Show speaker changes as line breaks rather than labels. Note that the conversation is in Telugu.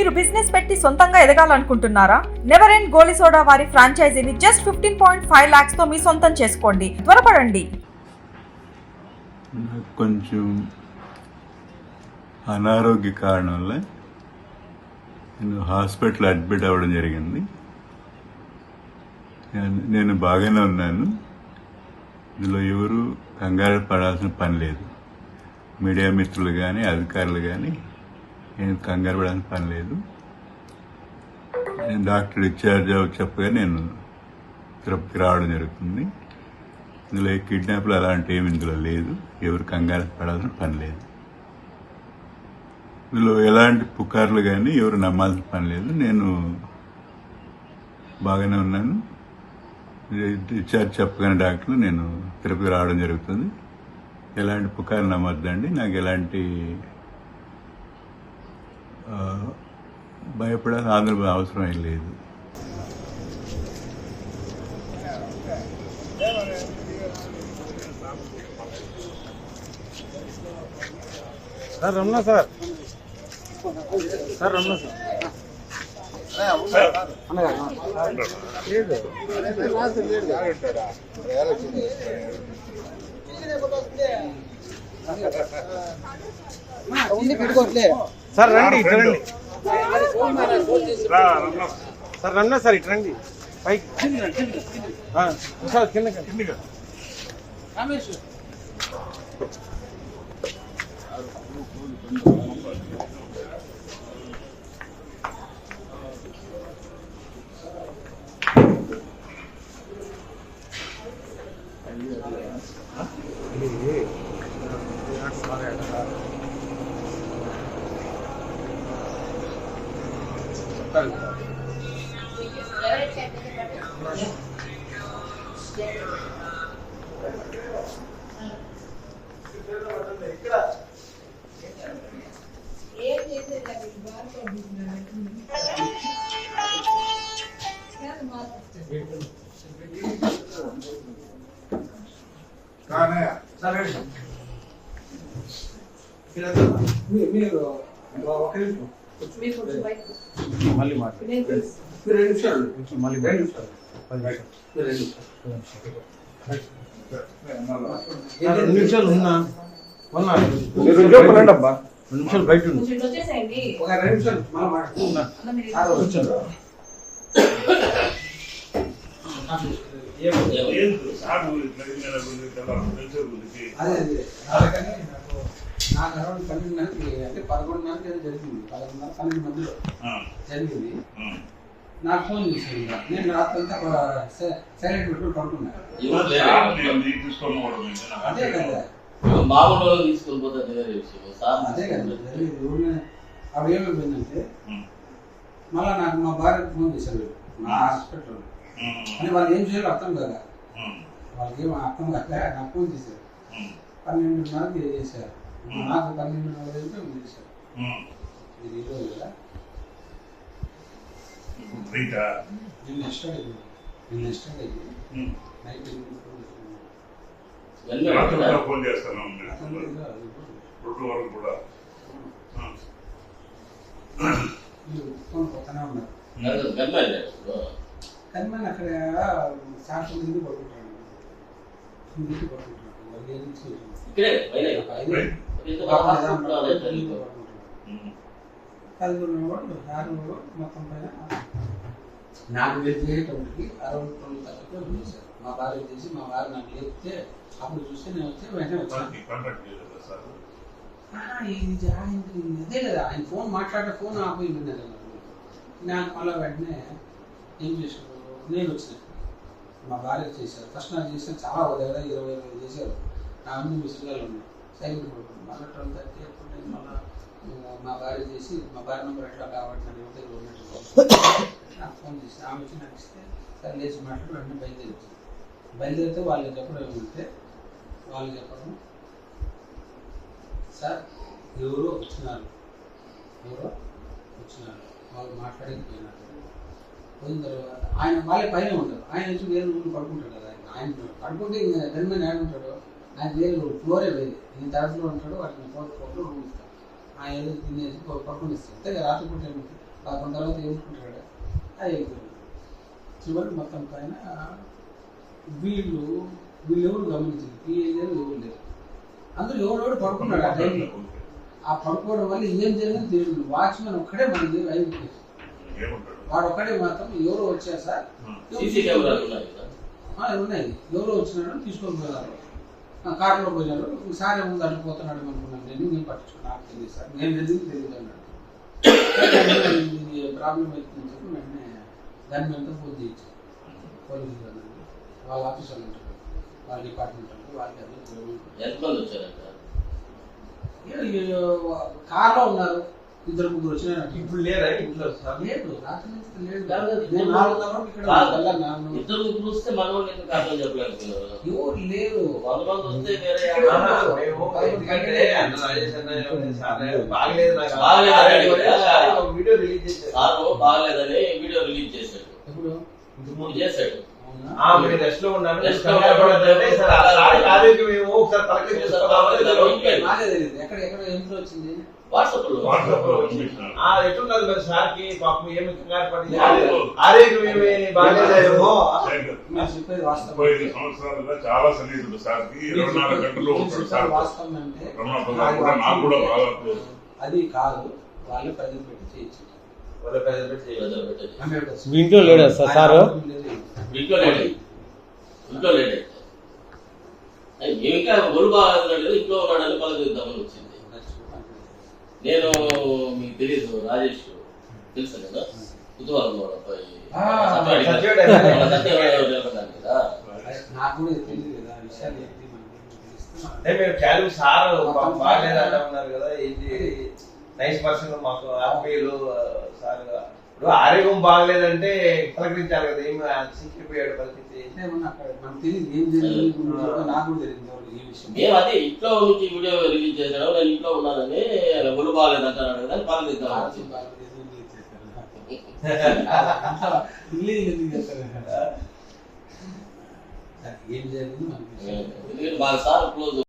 మీరు బిజినెస్ పెట్టి సొంతంగా ఎదగాలనుకుంటున్నారా? నెవర్ ఎండ్ గోలీ సోడా వారి ఫ్రాంచైజీని జస్ట్ 15.5 lakhs తో మీ సొంతం చేసుకోండి. త్వరపడండి.
కొంచెం అనారోగ్య కారణం వల్ల నేను హాస్పిటల్ అడ్మిట్ అవ్వడం జరిగింది. నేను బాగానే ఉన్నాను. ఇందులో ఎవరు కంగారు పడాల్సిన పని లేదు. మీడియా మిత్రులు కానీ అధికారులు కానీ నేను కంగారు పడాల్సిన పని లేదు. నేను డాక్టర్ డిశ్చార్జ్ చెప్పగా నేను తిరుపతికి రావడం జరుగుతుంది. ఇందులో కిడ్నాప్లు అలాంటి ఏమి ఇందులో లేదు. ఎవరు కంగారు పడాల్సిన పని లేదు. ఇందులో ఎలాంటి పుకార్లు కానీ ఎవరు నమ్మాల్సిన పని లేదు. నేను బాగానే ఉన్నాను. డిశ్చార్జ్ చెప్పగానే డాక్టర్లు నేను తిరుపతి రావడం జరుగుతుంది. ఎలాంటి పుకార్లు నమ్మొద్దండి. నాకు ఎలాంటి భయపడాల్సిన ఆందోళన అవసరం ఏం లేదు.
Sir Ramana sir Ramana sir sir రండి ఇటు రండి సార్ రమణ సార్ ఇటు రండి పైకి సార్ కింద మళ్ళీ రెండు నిమిషాలు ఉన్నా అబ్బా 2 నిమిషాలు బయట
నాకు అరౌండ్ 12:30 అంటే 11:30 ఏదో జరిగింది. 11:30 12 మధ్యలో జరిగింది. నాకు ఫోన్ చేశాను. నేను రాత్రంతా సైలెంట్ పెట్టుకుని పడుకున్నాను. అదే కదా అదే కదా జరిగింది. అప్పుడు ఏమైపోయిందంటే మళ్ళీ నాకు మా భార్యకు ఫోన్ చేశారు మా హాస్పిటల్ అని. వాళ్ళు ఏం చేయాలో అర్థం కదా, వాళ్ళకి ఏం అర్థం కాక నాకు ఫోన్ చేశారు. 12:30కి చేశారు. నాకు 12:40 చేశారు. ఇది ఈరోజు కదా నిన్న ఎస్టర్డే నైట్
ఫోన్ చేస్తాను 2 వరకు కూడా
పోతానే ఉన్నారు. కానీ మన అక్కడ సాక్షి ముందు పడుకుంటాడు. మొత్తం పైన నాకు వెళ్ళి చేయటప్పటికి 60 తక్కువ చేశారు. మా భార్య చేసి మా భార్య నాకు లేపితే అప్పుడు చూస్తే నేను వస్తే వెంటనే వచ్చాను. ఇది అదే కదా ఆయన ఫోన్ మాట్లాడే ఫోన్ ఆపోయింది కదా. నాకు మళ్ళీ వెంటనే ఏం చేశారు, నేను వచ్చిన మా భార్య చేశారు. ఫస్ట్ నాకు చేసిన చాలా దగ్గర 20 చేశారు. నా అన్ని మిస్టేక్లు ఉన్నాయి. సైలెంట్ పడుతుంది. మళ్ళీ 12:30 ఎప్పుడు నేను మళ్ళీ మా భార్య చేసి మా భార్య నెంబర్ ఎట్లా కాబట్టి నన్ను ఎవరి ఉన్నట్టు నాకు ఫోన్ చేసి ఆమె వచ్చి నాకు ఇస్తే సరే లేచి మాట్లాడి వెంటనే బయలుదేరితే వాళ్ళు చెప్పడం ఏమంటే వాళ్ళు చెప్పడం సార్ ఎవరో వచ్చినారు వాళ్ళు మాట్లాడకపోయినారు. పోయిన తర్వాత ఆయన వాళ్ళే పైన ఉంటారు. ఆయన వచ్చి వేరే రూమ్ పడుకుంటాడు కదా. ఆయన పడుకుంటే గన్మెన్ యాడ్ ఉంటాడు. ఆయన వేరే ఫ్లోరే వేరే. నేను 3rd floor ఉంటాడు. వాటిని 4th floor రూమ్ ఇస్తాను. ఆయన ఏదో తినేసి పడుకుని ఇస్తాను. అంతే రాత్రి పూట ఏమిటి కొంత తర్వాత ఏనుకుంటాడు అది వెళ్ళిపోయాడు. చివరికి మొత్తం పైన వీళ్ళు ఎవరు గమనించారు పిఏజీలు ఎవరు లేరు. అందరూ ఎవడెవడు పడుకున్నాడు ఆ టైంలో. ఆ పడుకోవడం వల్ల ఏం జరిగింది తెలియదు. వాచ్మెన్ ఒక్కడే మన దగ్గర అయిపోయింది. వాడు ఒక్కడే మాత్రం ఎవరో వచ్చారు సార్ ఉన్నాయి, ఎవరో వచ్చినాడు తీసుకొని పోయారు, కారులో పోయినారు. సార్ ఏముంది అట్లా పోతున్నాడు అనుకున్నాను నేను పట్టించుకున్నాను, నాకు తెలియదు సార్, నేను తెలియదు అన్నాడు. ప్రాబ్లం అవుతుందని చెప్పి వెంటనే దాని మీద ఫోన్ చేయించాను పోలీసులు అన్నాడు. వాళ్ళ ఆఫీసర్లు ఉంటారు, వాళ్ళ డిపార్ట్మెంట్ ఉంటారు, వాళ్ళకి కార్లో ఉన్నారు, 2-3 వచ్చినారు.
ఇప్పుడు లేరా ఇంట్లో సార్?
లేదు, రాత్రి నుంచి లేదు. నేను 4:30 వరకు ఇక్కడ వెళ్ళాను.
ఇద్దరు ముగ్గురు వస్తే మనం వాళ్ళు ఎందుకు అర్థం చెప్పలేదు?
ఎవరు లేరు.
100 మంది వస్తే వేరే
వీడియో రిలీజ్ చేశారు.
సారు బాగలేదని వీడియో రిలీజ్ చేశాడు.
ఎప్పుడు
ఇప్పుడు చేశాడు.
రెస్ట్ లో ఉన్నాను.
Rest లో ఉన్నాను.
నాకే తెలియదు ఎక్కడ ఎందులో వచ్చింది.
వాట్సాప్ లో
ఎట్టున్నది మరి సార్ కి పాపం ఏమి కంగారు పడింది. ఆరోగ్యం బాగాలేదు.
మీరు చెప్పేది వాస్తవం.
35 సంవత్సరాలుగా చాలా సన్నిహితుడు సార్ కి 24 గంటలు ఉంటాడు సార్.
వాస్తవం అంటే
నాకు కూడా బాగా క్లోజ్.
అది కాదు, వాళ్ళు ప్రజలు పెట్టి చేయొచ్చు.
ఇంట్లో లేడా సార్?
ఇంట్లో లేడు. ఇంట్లో లేడు. ఇంకా ఒళ్ళు బాగాలేదు, ఇంట్లో ఉన్నాడని పలకరిద్దామని వచ్చింది. నేను మీకు తెలియదు, రాజేష్ తెలుసు కదా, కుతూహలం అబ్బాయి
నాకు కూడా తెలియదు కదా విషయాలు ఏంటి
అంటే మేము క్యాలు సార్ బాగాలేదు అంటా ఉన్నారు కదా, ఏంటి నైస్ పర్సన్ మాకు ఆత్మీయులు సార్. ఇప్పుడు ఆరోగ్యం బాగలేదంటే ప్రకటించాలి కదా, ఏమి సిక్కిపోయాడు పరిస్థితి
అంటే మనకు తెలియదు ఏం జరిగింది. నాకు కూడా తెలియదు ఈ విషయం.
మేము అదే ఇంట్లో నుంచి వీడియో రిలీజ్ చేశాడు, నేను ఇంట్లో ఉన్నానని ఒళ్ళు బాగాలేదు అంటున్నాడు కదా, పలకరిద్దాం
ఏం జరిగింది మనకి
బాగా సార్ క్లోజ్.